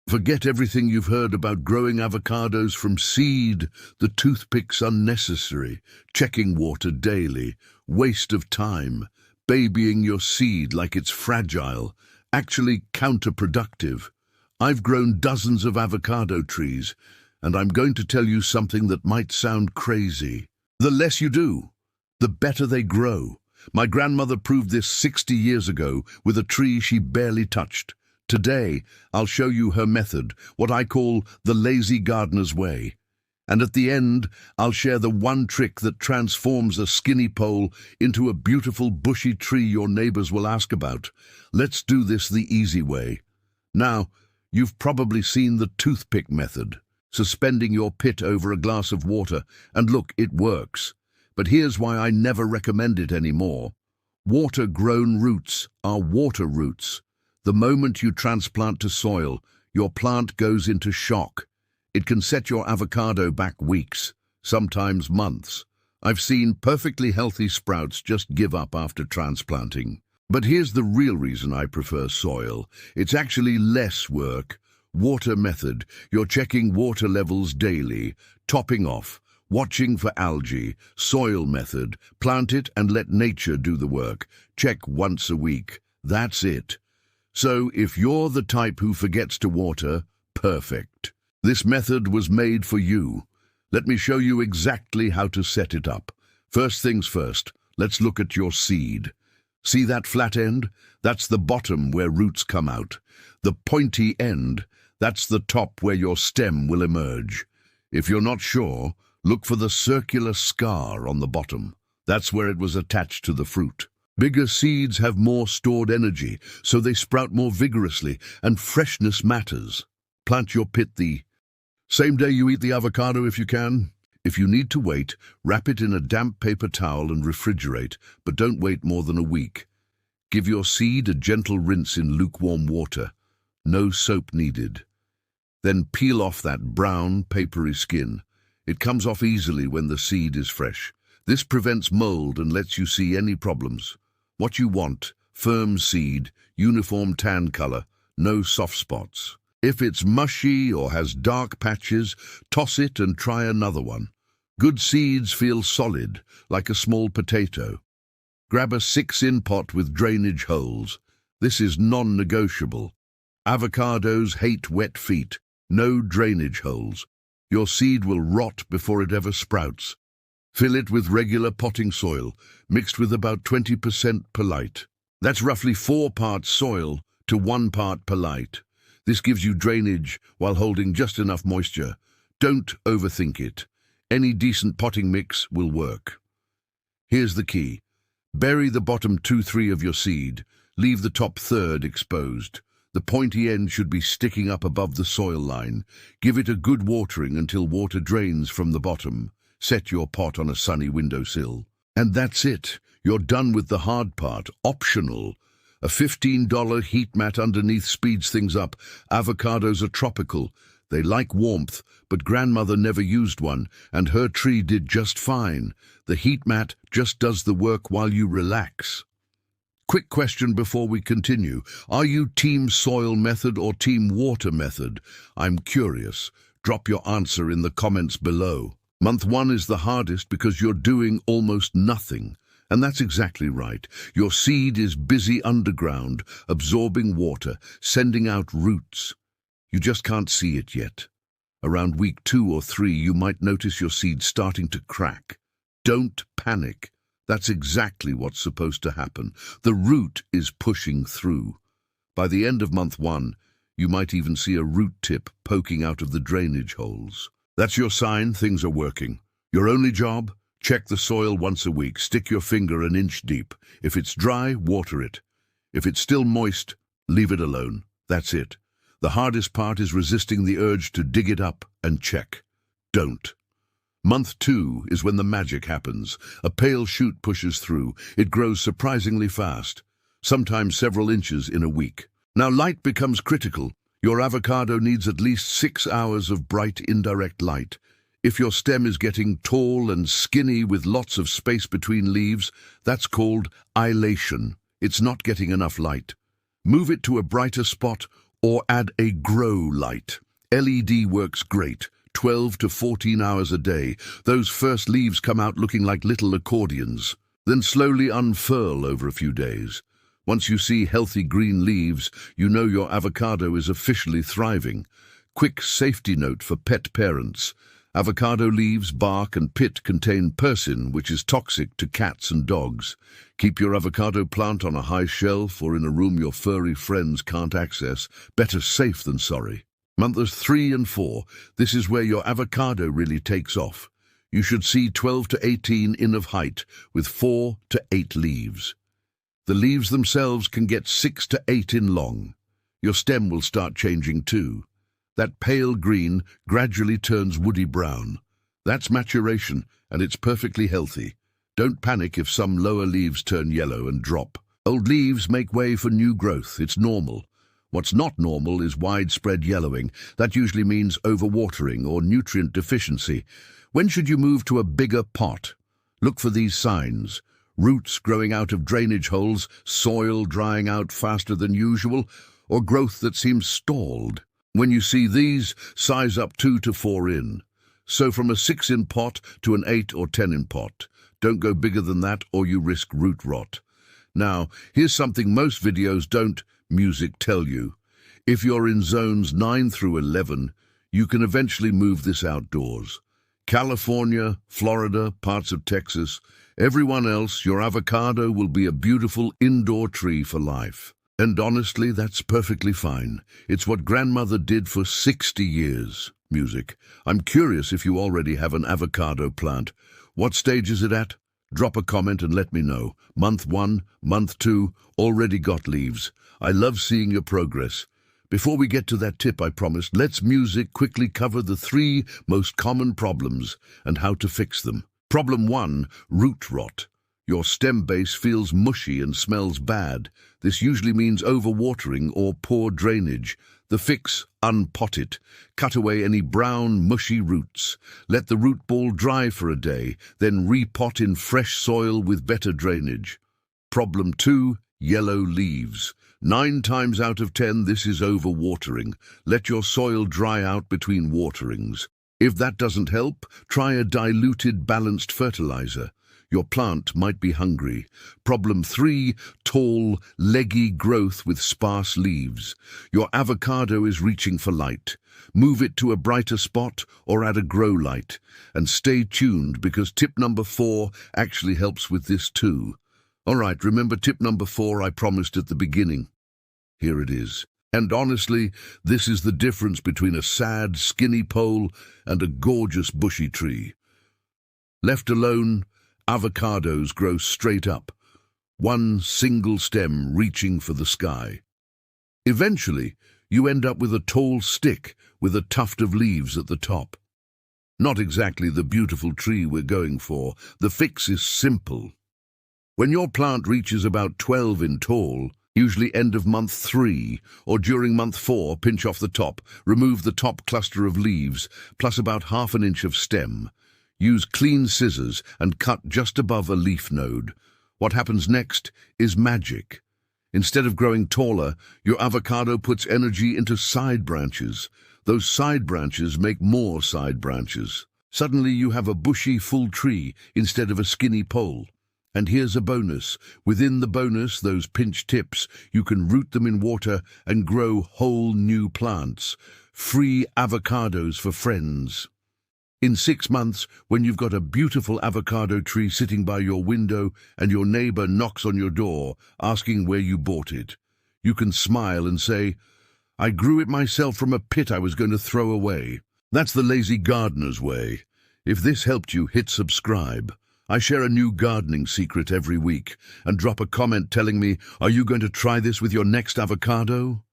Forget everything you've heard about growing avocados from seed. The toothpick's unnecessary. Checking water daily. Waste of time. Babying your seed like it's fragile. Actually counterproductive. I've grown dozens of avocado trees, and I'm going to tell you something that might sound crazy. The less you do, the better they grow. My grandmother proved this 60 years ago with a tree she barely touched. Today, I'll show you her method, what I call the lazy gardener's way. And at the end, I'll share the one trick that transforms a skinny pole into a beautiful bushy tree your neighbors will ask about. Let's do this the easy way. Now, you've probably seen the toothpick method, suspending your pit over a glass of water, and look, it works. But here's why I never recommend it anymore. Water-grown roots are water roots. The moment you transplant to soil, your plant goes into shock. It can set your avocado back weeks, sometimes months. I've seen perfectly healthy sprouts just give up after transplanting. But here's the real reason I prefer soil. It's actually less work. Water method. You're checking water levels daily, topping off, watching for algae. Soil method. Plant it and let nature do the work. Check once a week. That's it. So if you're the type who forgets to water, perfect. This method was made for you. Let me show you exactly how to set it up. First things first, let's look at your seed. See that flat end? That's the bottom where roots come out. The pointy end, that's the top where your stem will emerge. If you're not sure, look for the circular scar on the bottom. That's where it was attached to the fruit. Bigger seeds have more stored energy, so they sprout more vigorously, and freshness matters. Plant your pit the same day you eat the avocado if you can. If you need to wait, wrap it in a damp paper towel and refrigerate, but don't wait more than a week. Give your seed a gentle rinse in lukewarm water. No soap needed. Then peel off that brown, papery skin. It comes off easily when the seed is fresh. This prevents mold and lets you see any problems. What you want: firm seed, uniform tan color, no soft spots. If it's mushy or has dark patches, toss it and try another one. Good seeds feel solid, like a small potato. Grab a 6-in pot with drainage holes. This is non-negotiable. Avocados hate wet feet. No drainage holes. Your seed will rot before it ever sprouts. Fill it with regular potting soil, mixed with about 20% perlite. That's roughly 4 parts soil to 1 part perlite. This gives you drainage while holding just enough moisture. Don't overthink it. Any decent potting mix will work. Here's the key. Bury the bottom 2/3 of your seed. Leave the top third exposed. The pointy end should be sticking up above the soil line. Give it a good watering until water drains from the bottom. Set your pot on a sunny windowsill. And that's it. You're done with the hard part. Optional. A $15 heat mat underneath speeds things up. Avocados are tropical. They like warmth, but grandmother never used one, and her tree did just fine. The heat mat just does the work while you relax. Quick question before we continue. Are you team soil method or team water method? I'm curious. Drop your answer in the comments below. Month 1 is the hardest because you're doing almost nothing. And that's exactly right. Your seed is busy underground, absorbing water, sending out roots. You just can't see it yet. Around week 2 or 3, you might notice your seed starting to crack. Don't panic. That's exactly what's supposed to happen. The root is pushing through. By the end of month 1, you might even see a root tip poking out of the drainage holes. That's your sign things are working. Your only job? Check the soil once a week. Stick your finger an inch deep. If it's dry, water it. If it's still moist, leave it alone. That's it. The hardest part is resisting the urge to dig it up and check. Don't. Month 2 is when the magic happens. A pale shoot pushes through. It grows surprisingly fast, sometimes several inches in a week. Now light becomes critical. Your avocado needs at least 6 hours of bright indirect light. If your stem is getting tall and skinny with lots of space between leaves, that's called ailation. It's not getting enough light. Move it to a brighter spot Or add a grow light. LED works great, 12 to 14 hours a day. Those first leaves come out looking like little accordions, then slowly unfurl over a few days. Once you see healthy green leaves, you know your avocado is officially thriving. Quick safety note for pet parents. Avocado leaves, bark and pit contain persin, which is toxic to cats and dogs. Keep your avocado plant on a high shelf or in a room your furry friends can't access. Better safe than sorry. Months 3 and 4, this is where your avocado really takes off. You should see 12 to 18 in of height with 4 to 8 leaves. The leaves themselves can get 6 to 8 in long. Your stem will start changing too. That pale green gradually turns woody brown. That's maturation, and it's perfectly healthy. Don't panic if some lower leaves turn yellow and drop. Old leaves make way for new growth. It's normal. What's not normal is widespread yellowing. That usually means overwatering or nutrient deficiency. When should you move to a bigger pot? Look for these signs. Roots growing out of drainage holes, soil drying out faster than usual, or growth that seems stalled. When you see these, size up 2 to 4 in. So from a 6-in pot to an 8 or 10-in pot. Don't go bigger than that or you risk root rot. Now, here's something most videos don't music tell you. If you're in zones 9 through 11, you can eventually move this outdoors. California, Florida, parts of Texas, everyone else, your avocado will be a beautiful indoor tree for life. And honestly, that's perfectly fine. It's what grandmother did for 60 years. Music. I'm curious if you already have an avocado plant. What stage is it at? Drop a comment and let me know. Month 1, month 2, already got leaves. I love seeing your progress. Before we get to that tip I promised, let's music quickly cover the 3 most common problems and how to fix them. Problem 1, root rot. Your stem base feels mushy and smells bad. This usually means overwatering or poor drainage. The fix, unpot it. Cut away any brown, mushy roots. Let the root ball dry for a day, then repot in fresh soil with better drainage. Problem 2, yellow leaves. 9 times out of 10, this is overwatering. Let your soil dry out between waterings. If that doesn't help, try a diluted, balanced fertilizer. Your plant might be hungry. Problem 3, tall, leggy growth with sparse leaves. Your avocado is reaching for light. Move it to a brighter spot or add a grow light. And stay tuned because tip number 4 actually helps with this too. All right, remember tip number 4 I promised at the beginning. Here it is. And honestly, this is the difference between a sad, skinny pole and a gorgeous bushy tree. Left alone, avocados grow straight up, one single stem reaching for the sky. Eventually, you end up with a tall stick with a tuft of leaves at the top. Not exactly the beautiful tree we're going for. The fix is simple. When your plant reaches about 12 in tall, usually end of month 3, or during month 4, pinch off the top, remove the top cluster of leaves, plus about ½ an inch of stem. Use clean scissors and cut just above a leaf node. What happens next is magic. Instead of growing taller, your avocado puts energy into side branches. Those side branches make more side branches. Suddenly you have a bushy, full tree instead of a skinny pole. And here's a bonus. Within the bonus, those pinch tips, you can root them in water and grow whole new plants. Free avocados for friends. In 6 months, when you've got a beautiful avocado tree sitting by your window and your neighbor knocks on your door asking where you bought it, you can smile and say, "I grew it myself from a pit I was going to throw away." That's the lazy gardener's way. If this helped you, hit subscribe. I share a new gardening secret every week, and drop a comment telling me, are you going to try this with your next avocado?